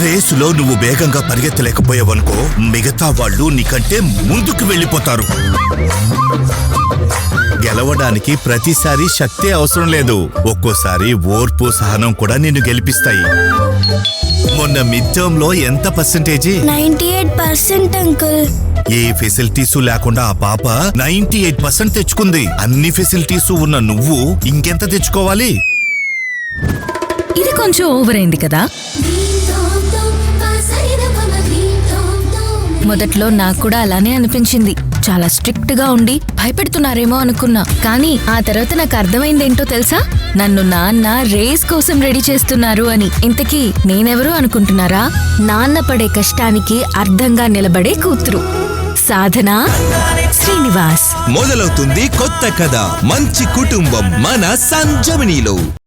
రేసులో నువ్వు వేగంగా పరిగెత్తలేకపోయావనుకో, మిగతా వాళ్ళు నీకంటే ముందుకు వెళ్ళిపోతారు. గెలవడానికి ప్రతిసారి శక్తి అవసరం లేదు, ఒక్కోసారి ఓర్పు సహనం కూడా నిన్ను గెలిపిస్తాయి. మొన్న మిడ్ టర్మ్ లో ఎంత పర్సెంటేజీ? 98% అంకుల్. ఏ ఫెసిలిటీసు లేకుండా ఆ పాప 98% తెచ్చుకుంది. అన్ని ఫెసిలిటీసు ఉన్న నువ్వు ఇంకెంత తెచ్చుకోవాలి? ఇది కొంచెం ఓవర్ అయింది కదా. మొదట్లో నాకు కూడా అలానే అనిపించింది. చాలా స్ట్రిక్ట్ గా ఉండి భయపెడుతున్నారేమో అనుకున్నా. కానీ ఆ తర్వాత నాకు అర్థమైందేంటో తెలుసా? నన్ను నాన్న రేస్ కోసం రెడీ చేస్తున్నారు అని. ఇంతకీ నేనెవరు అనుకుంటున్నారా? నాన్న పడే కష్టానికి అర్థంగా నిలబడే కూతురు సాధన శ్రీనివాస్. మొదలవుతుంది కొత్త కథ మంచి కుటుంబం మన సంజీవనిలో.